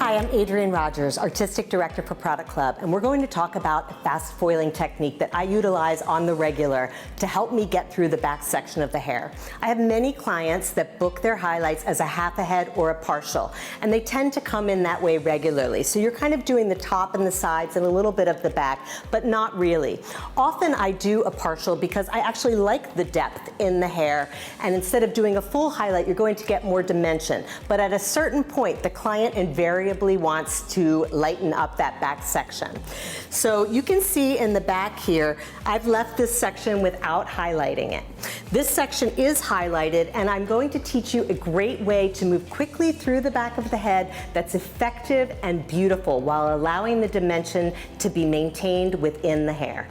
Hi, I'm Adrienne Rogers, Artistic Director for Product Club, and we're going to talk about a fast foiling technique that I utilize on the regular to help me get through the back section of the hair. I have many clients that book their highlights as a half a head or a partial, and they tend to come in that way regularly. So you're kind of doing the top and the sides and a little bit of the back, but not really. Often I do a partial because I actually like the depth in the hair, and instead of doing a full highlight, you're going to get more dimension. But at a certain point, the client invariably wants to lighten up that back section. So you can see in the back here, I've left this section without highlighting it. This section is highlighted, and I'm going to teach you a great way to move quickly through the back of the head that's effective and beautiful while allowing the dimension to be maintained within the hair.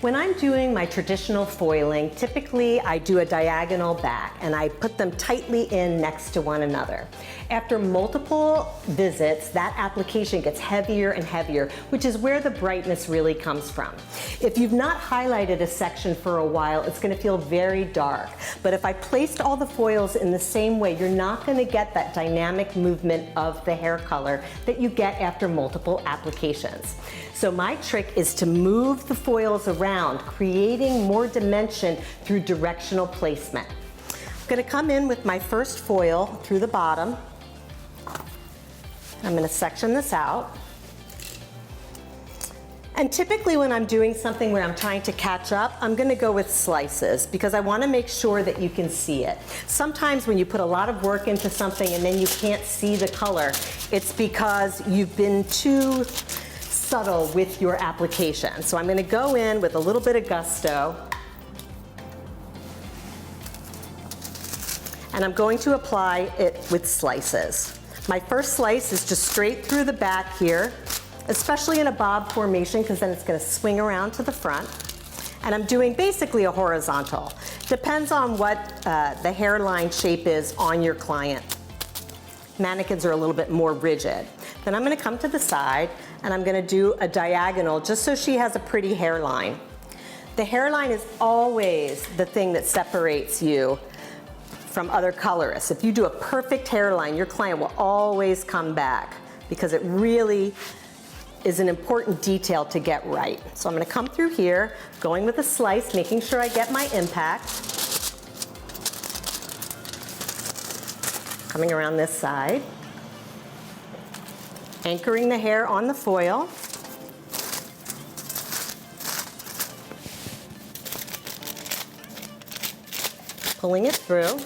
When I'm doing my traditional foiling, typically I do a diagonal back and I put them tightly in next to one another. After multiple visits, that application gets heavier and heavier, which is where the brightness really comes from. If you've not highlighted a section for a while, it's going to feel very dark. But if I placed all the foils in the same way, you're not going to get that dynamic movement of the hair color that you get after multiple applications. So my trick is to move the foils around, creating more dimension through directional placement. I'm going to come in with my first foil through the bottom. I'm going to section this out. And typically when I'm doing something where I'm trying to catch up, I'm going to go with slices because I want to make sure that you can see it. Sometimes when you put a lot of work into something and then you can't see the color, it's because you've been too subtle with your application. So I'm going to go in with a little bit of gusto, and I'm going to apply it with slices. My first slice is just straight through the back here, especially in a bob formation because then it's going to swing around to the front. And I'm doing basically a horizontal. Depends on what the hairline shape is on your client. Mannequins are a little bit more rigid. Then I'm going to come to the side and I'm going to do a diagonal just so she has a pretty hairline. The hairline is always the thing that separates you from other colorists. If you do a perfect hairline, your client will always come back because it really is an important detail to get right. So I'm going to come through here, going with a slice, making sure I get my impact. Coming around this side. Anchoring the hair on the foil. Pulling it through.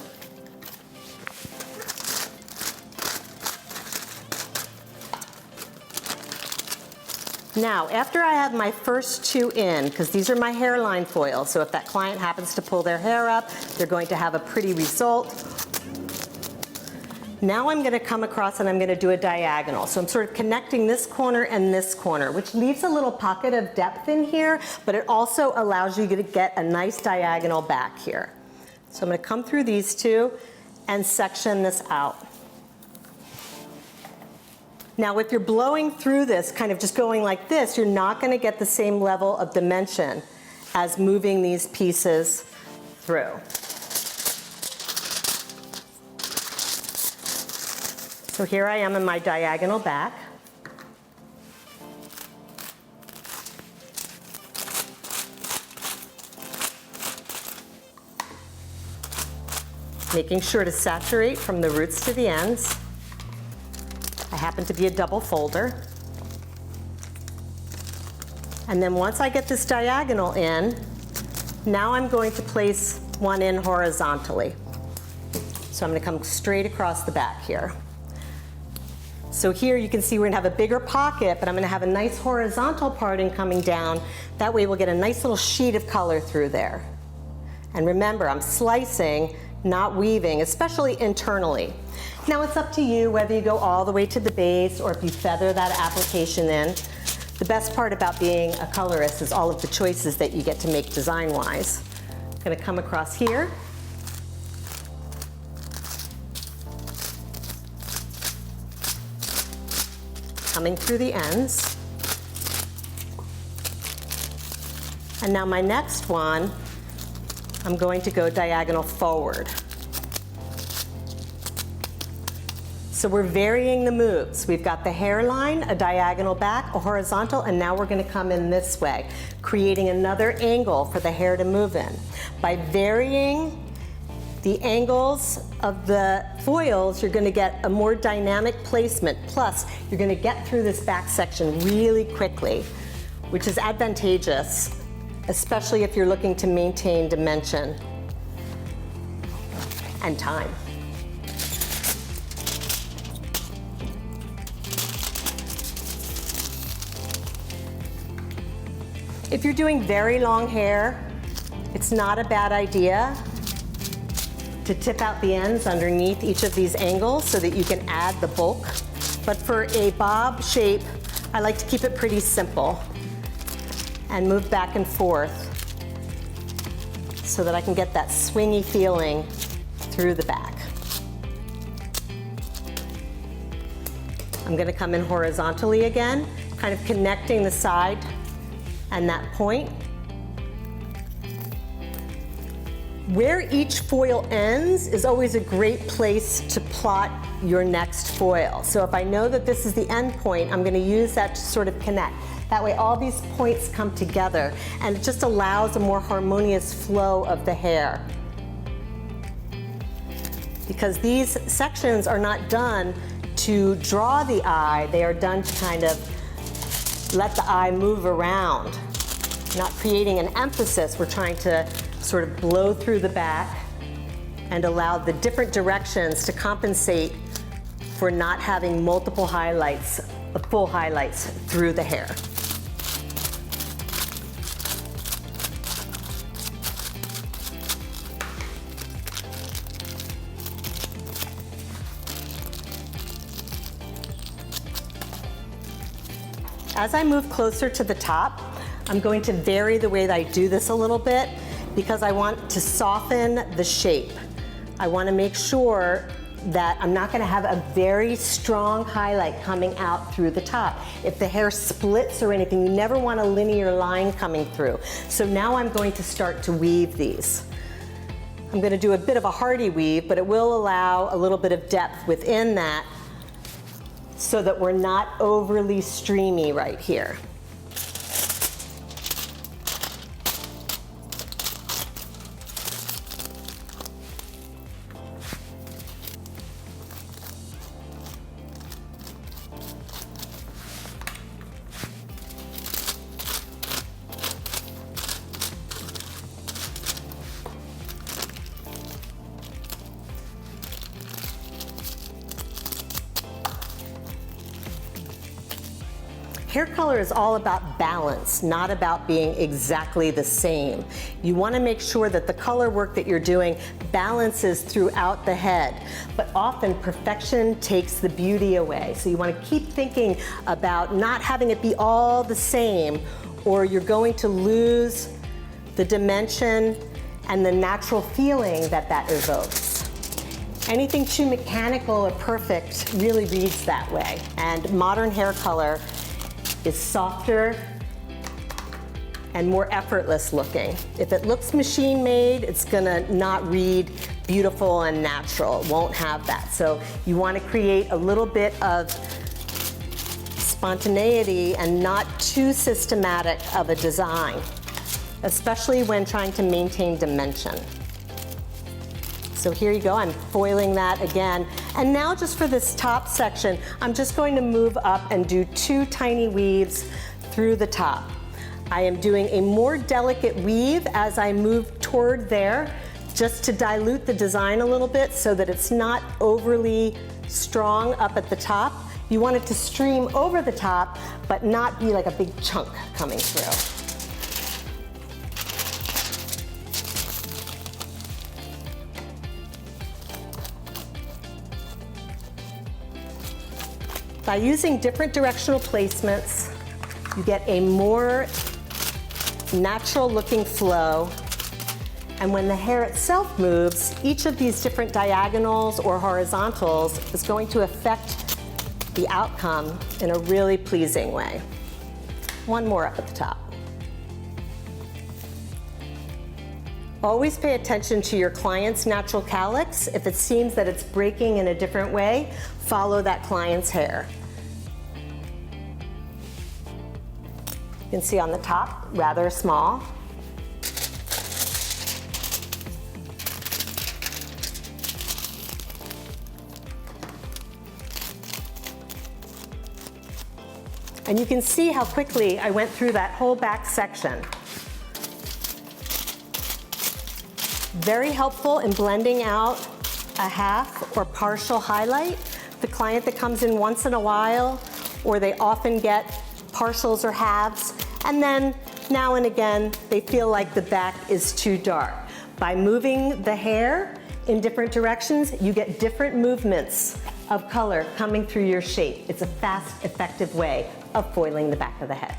Now, after I have my first two in, because these are my hairline foils, so if that client happens to pull their hair up, they're going to have a pretty result. Now I'm going to come across and I'm going to do a diagonal. So I'm sort of connecting this corner and this corner, which leaves a little pocket of depth in here, but it also allows you to get a nice diagonal back here. So I'm going to come through these two and section this out. Now if you're blowing through this, kind of just going like this, you're not going to get the same level of dimension as moving these pieces through. So here I am in my diagonal back. Making sure to saturate from the roots to the ends. I happen to be a double folder. And then once I get this diagonal in, now I'm going to place one in horizontally. So I'm going to come straight across the back here. So here you can see we're going to have a bigger pocket, but I'm going to have a nice horizontal parting coming down. That way we'll get a nice little sheet of color through there. And remember, I'm slicing, not weaving, especially internally. Now it's up to you whether you go all the way to the base or if you feather that application in. The best part about being a colorist is all of the choices that you get to make design-wise. I'm going to come across here. Coming through the ends. And now my next one, I'm going to go diagonal forward. So we're varying the moves. We've got the hairline, a diagonal back, a horizontal, and now we're going to come in this way, creating another angle for the hair to move in. By varying the angles of the foils, you're going to get a more dynamic placement. Plus, you're going to get through this back section really quickly, which is advantageous, especially if you're looking to maintain dimension and time. If you're doing very long hair, it's not a bad idea to tip out the ends underneath each of these angles so that you can add the bulk. But for a bob shape, I like to keep it pretty simple and move back and forth so that I can get that swingy feeling through the back. I'm going to come in horizontally again, kind of connecting the side and that point. Where each foil ends is always a great place to plot your next foil. So if I know that this is the end point, I'm going to use that to sort of connect. That way all these points come together and it just allows a more harmonious flow of the hair. Because these sections are not done to draw the eye, they are done to kind of let the eye move around. Not creating an emphasis, we're trying to sort of blow through the back and allow the different directions to compensate for not having multiple highlights, full highlights through the hair. As I move closer to the top, I'm going to vary the way that I do this a little bit because I want to soften the shape. I want to make sure that I'm not going to have a very strong highlight coming out through the top. If the hair splits or anything, you never want a linear line coming through. So now I'm going to start to weave these. I'm going to do a bit of a hardy weave, but it will allow a little bit of depth within that so that we're not overly streamy right here. Hair color is all about balance, not about being exactly the same. You want to make sure that the color work that you're doing balances throughout the head, but often perfection takes the beauty away. So you want to keep thinking about not having it be all the same, or you're going to lose the dimension and the natural feeling that that evokes. Anything too mechanical or perfect really reads that way, and modern hair color is softer and more effortless looking. If it looks machine made, it's gonna not read beautiful and natural. It won't have that. So you want to create a little bit of spontaneity and not too systematic of a design, especially when trying to maintain dimension. So here you go, I'm foiling that again. And now just for this top section, I'm just going to move up and do 2 tiny weaves through the top. I am doing a more delicate weave as I move toward there, just to dilute the design a little bit so that it's not overly strong up at the top. You want it to stream over the top, but not be like a big chunk coming through. By using different directional placements, you get a more natural looking flow. And when the hair itself moves, each of these different diagonals or horizontals is going to affect the outcome in a really pleasing way. One more up at the top. Always pay attention to your client's natural calyx. If it seems that it's breaking in a different way, follow that client's hair. You can see on the top, rather small. And you can see how quickly I went through that whole back section. Very helpful in blending out a half or partial highlight. The client that comes in once in a while, or they often get partials or halves, and then now and again they feel like the back is too dark. By moving the hair in different directions, you get different movements of color coming through your shape. It's a fast, effective way of foiling the back of the head.